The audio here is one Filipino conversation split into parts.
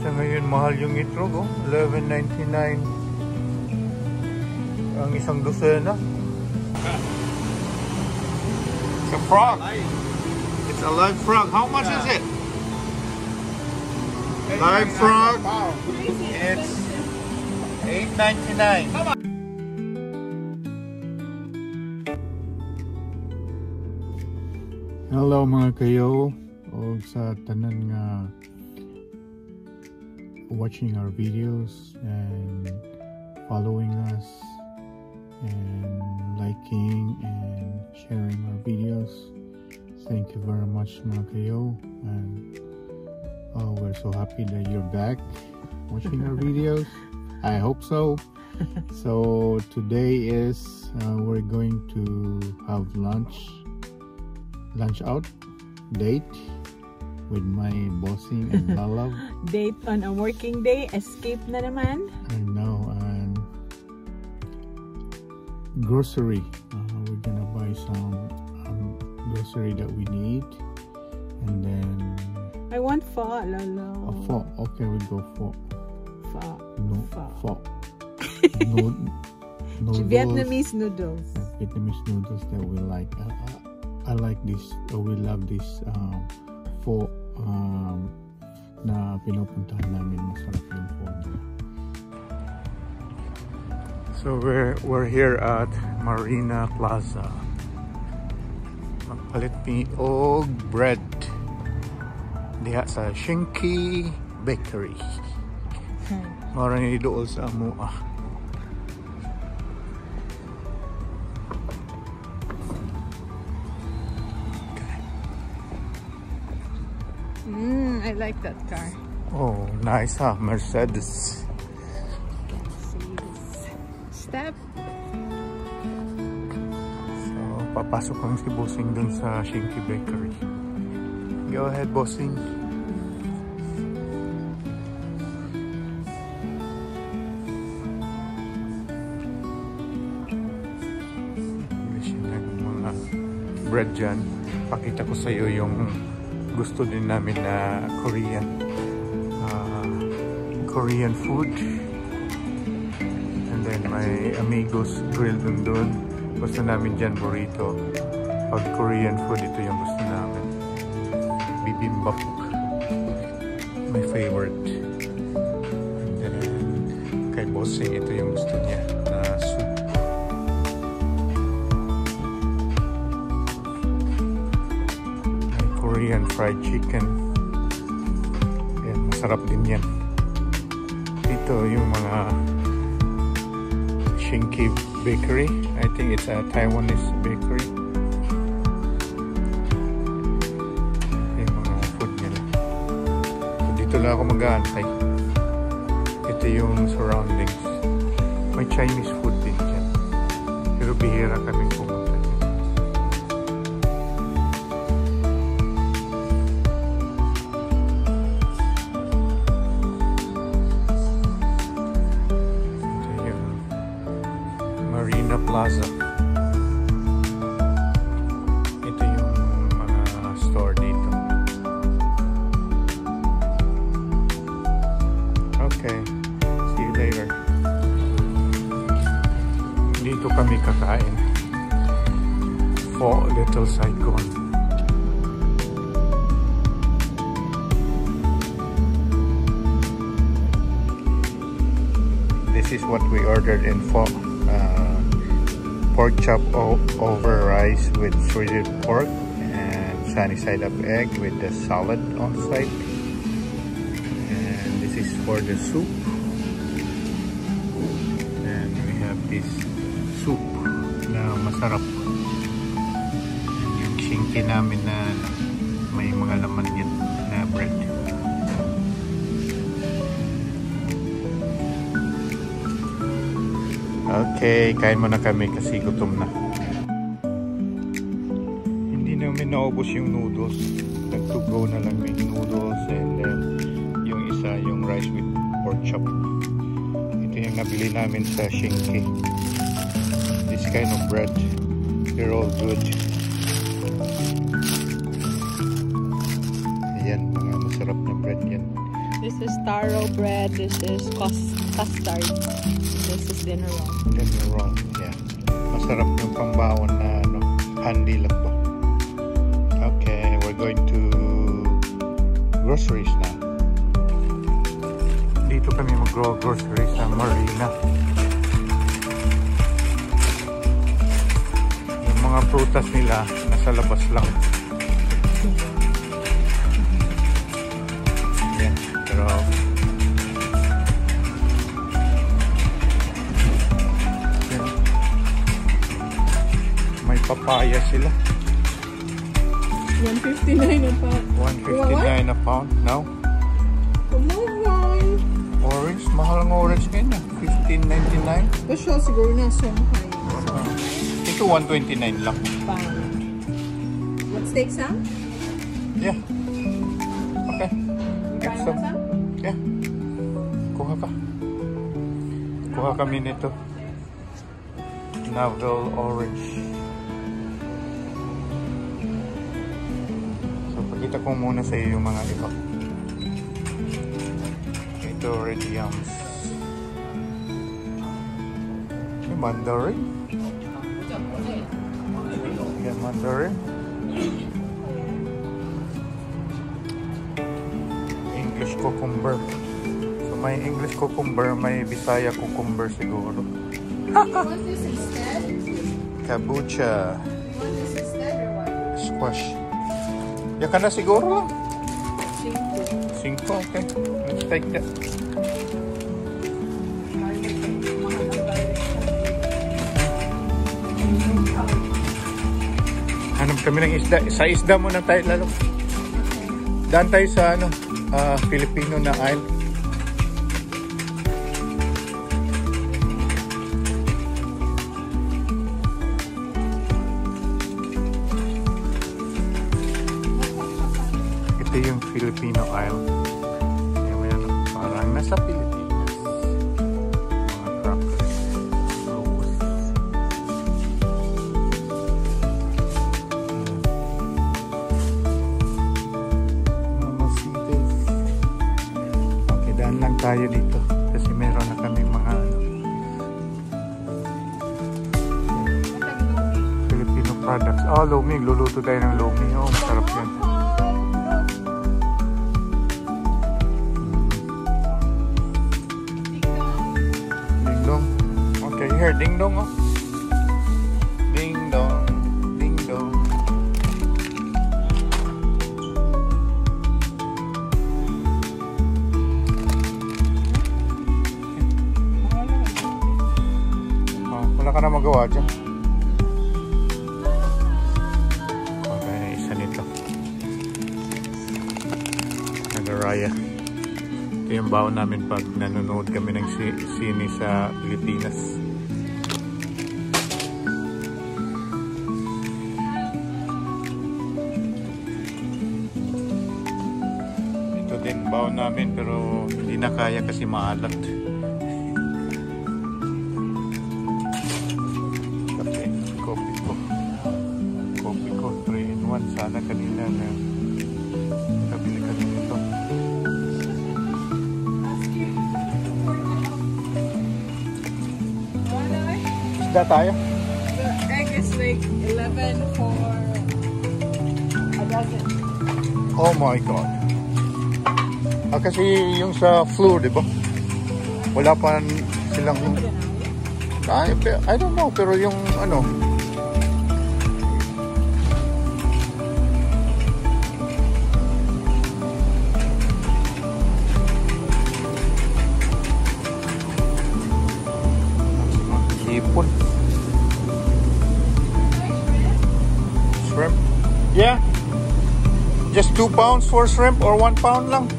Sa ngayon, mahal yung itlog, oh. $11.99 ang isang dosena. It's a frog. It's a live frog. How much is it? Live frog. It's $8.99. Hello mga kayo, o sa tanan nga watching our videos and following us and liking and sharing our videos. Thank you very much mga kayo, and we're so happy that you're back watching our videos. I hope so. So today is we're going to have lunch out date with my bossing and Lalav. Date on a working day, escape na naman. I know, and grocery. We're gonna buy some grocery that we need, and then I want pho, Lolo. A pho. Okay, we go pho. Pho. No, Pho. Noodles. Vietnamese noodles. Vietnamese noodles that we like. I like this. We love this pho na pinupuntahan namin. Masarap yung pho niya. So we're here at Marina Plaza. Magpalit mi og bread diha sa Shinky Bakery. Mara ni dool sa Amua. I like that car. Oh, nice, huh? Mercedes. Step. So, papasok lang si Bossing dun sa Shinky Bakery. Go ahead, Bossing. Mga bread dyan. Pakita ko sa iyo yung gusto din namin na Korean food, and then may Amigos Grill dun. Gusto namin dyan burrito. Pag Korean food, ito yung gusto namin. Bibimbap, my favorite. And then kay Bossing, ito yung gusto niya na soup. Korean fried chicken. Yan, masarap din yan. Ito yung mga Shinky Bakery. I think it's a Taiwanese bakery. Yung mga food nila. So, dito lang ako mag-aantay. Ito yung surroundings. May Chinese food din dyan. Pero bihira kaming pumunta. Marina Plaza. Ito yung mga store dito. Okay. See you later. Dito kami kakain. Pho Little Saigon. This is what we ordered in pho. Pork chop over rice with shredded pork and sunny side up egg with the salad on side. And this is for the soup. And we have this soup na masarap. And yung shinky namin na may mga laman yan na bread. Okay, kain muna kami kasi gutom na. Hindi namin naubos yung noodles. Nag-to-go na lang yung noodles, and then yung isa, yung rice with pork chop. Ito yung nabili namin sa Shinky. This kind of bread, they're all good. Ayan, mga masarap na bread yan. This is taro bread. This is custard. This is dinner roll. Dinner roll, yeah. Masarap yung pambawon na ano, handy lang ba? Okay, we're going to groceries na. Dito kami mag-groceries sa Marina. Yung mga prutas nila nasa labas lang. Yan, pero yan. May papaya sila. 159 a pound. 159 a pound now. Come on. Orange, mahal ang orange ngayon. 15.99. Special siguro na Songhai. Ito 129 lang. Pound. What steak, Sam? Yeah. Okay. Get some. Yeah. Kuha ka. Kuha kami nito. Navel orange. So, pakita ko muna sa iyo yung mga iba. Ito, red yams. Yung mandarin. Yan, mandarin. English cucumber. So, may English cucumber, may Bisaya cucumber siguro. You want this instead? Kabucha. You want this instead or what? Squash. Yan ka na siguro lang. 5, okay. Let's take that. Hanap kami ng isda. Sa isda muna tayo lalo. Daan tayo sa ano, Filipino na aisle. Ito yung Filipino aisle. Ayan, parang nasa Pilipinas. Mga crackers. Rose. Mamasitas. Okay, daan lang tayo dito. Kasi meron na kaming mga ano, Filipino products. Oh, lomi. Luluto tayo ng lomi. Oh, masarap yan. Here, ding dong, oh. Ding dong, ding dong. Oh, wala ka na magawa dyan. Okay, isa nito. Nagaraya. Ito yung baon namin pag nanonood kami ng sine sa Pilipinas. Din baon namin pero hindi na kaya kasi maalat. Kape, kopi ko 3 in 1. Sana kanina na kabili ka din ito. Isda tayo? The egg is like 11 for a dozen. Oh my god. Kasi yung sa floor, di ba? Wala pa silang... I don't know, pero yung ano... Hipon. Shrimp? Yeah. Just 2 pounds for shrimp or 1 pound lang?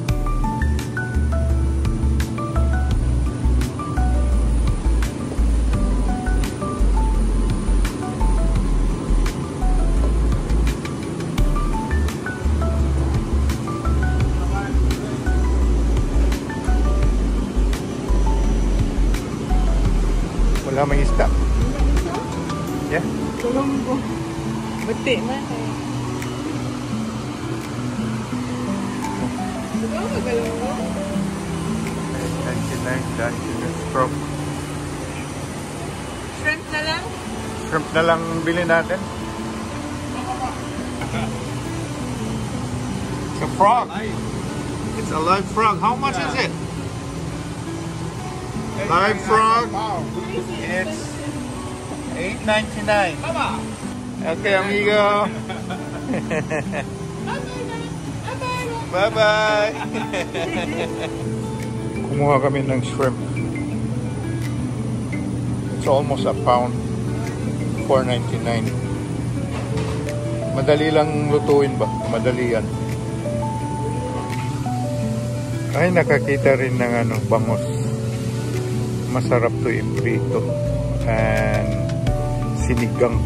Wala may isda. Yeah. Galunggo. Buti man eh. Diba galunggo? Nice Dungeness crop. Shrimp na lang? Shrimp na lang bilhin natin. It's a frog. It's a live frog. How much is it? Live frog. It's $8.99. Okay, amigo. Bye-bye. Kumuha kami ng shrimp. It's almost a pound. $4.99. Madali lang lutuin ba? Madali yan. Ay, nakakita rin ng bangos. Masarap to iprito. And sinigang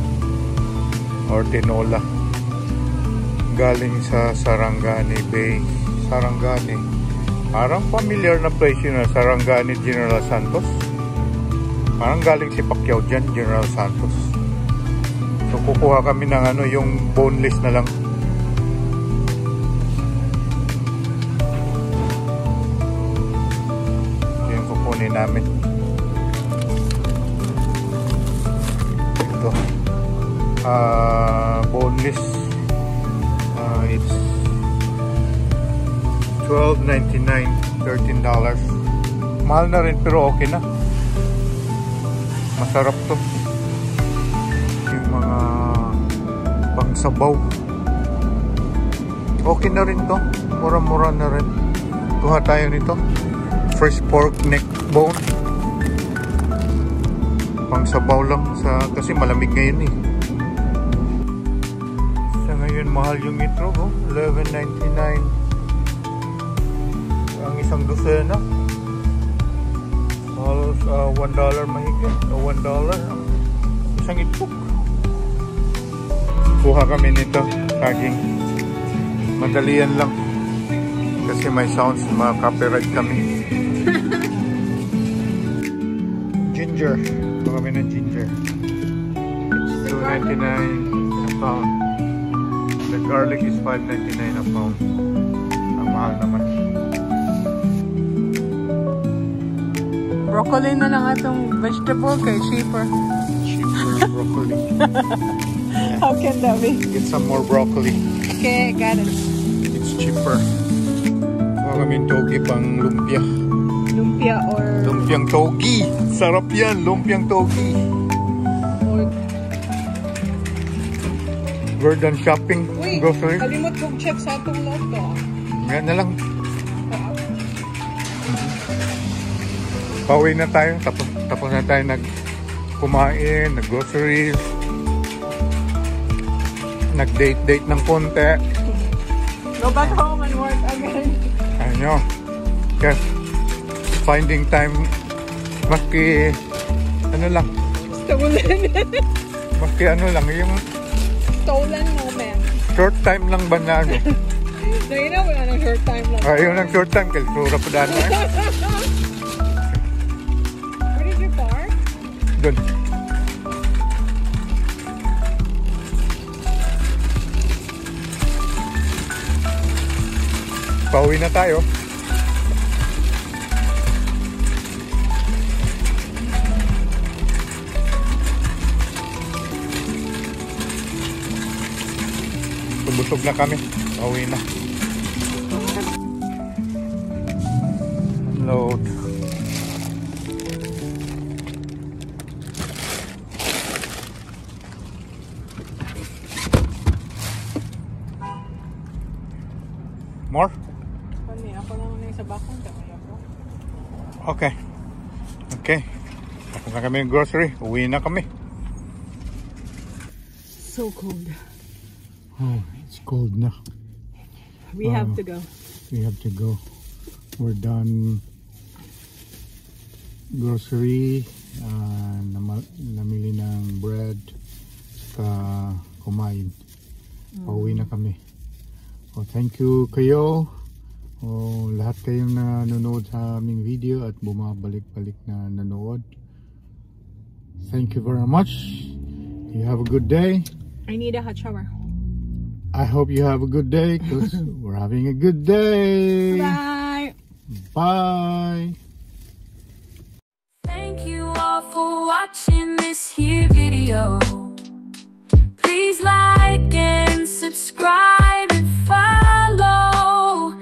or tinola. Galing sa Sarangani Bay. Sarangani. Parang familiar na place yun, Sarangani General Santos. Parang galing si Pacquiao dyan, General Santos. So kukuha kami ng yung boneless na lang. Yung kukunin namin. Ito. Boneless. It's $12.99, $13. Mahal na rin pero okay na. Masarap to. Yung mga pangsabaw. Okay na rin to. Mura-mura na rin. Kuha tayo nito. Fresh pork neck bone. Pangsabaw lang kasi malamig ngayon eh. Sa ngayon mahal yung itlog oh. $11.99. Ang isang dosena. Halos $1 mahigit o $1 isang itlog. Kuha kami nito saging. Madalian lang kasi may sounds, mga copyright kami. Ginger. Kuha kami ng ginger. It's $2.99 a pound. The garlic is $5.99 a pound. Ang mahal naman. Broccoli na lang atong vegetable kay cheaper. Cheaper broccoli. Yeah. How can that be? Get some more broccoli. Okay, got it. It's cheaper. Kuha kami togi pang lumpia. Lumpia or... Lumpiang togi. Sarap yan, lumpiang togi. Or... We're done shopping. Uy, Grocery. kalimot kong check sa atong loto. Yan na lang. Pauwi na tayo. Tapos na tayo kumain, nag-groceries. Nag-date ng konti. Go back home and work again. Ano? Yes. Finding time. Maski lang. Stolen. Maski lang. Yung Stolen moment. short time lang ba na Nahina mo na ng short time lang. Ayun ang short time. Kalsura pa daan mo Where did you park? Doon. Pauwi na tayo. Busog na kami. Pauwi na. Load. More? Ako lang na yung sa bakong kaya ako. Okay. Okay. Tapos na kami ng grocery. Uwi na kami. So cold. Oh, it's cold na. We have to go. We have to go. We're done grocery. Namili ng bread. Kumain. Pauwi na kami. Oh, thank you kayo. Oh, lahat kayong nanonood sa aming video at bumabalik-balik na nanood. Thank you very much. You have a good day. I need a hot shower. I hope you have a good day because we're having a good day. Bye. Bye. this here video. Please like and subscribe and follow.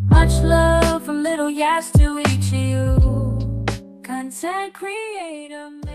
Much love from Little Yas to each of you, content creator.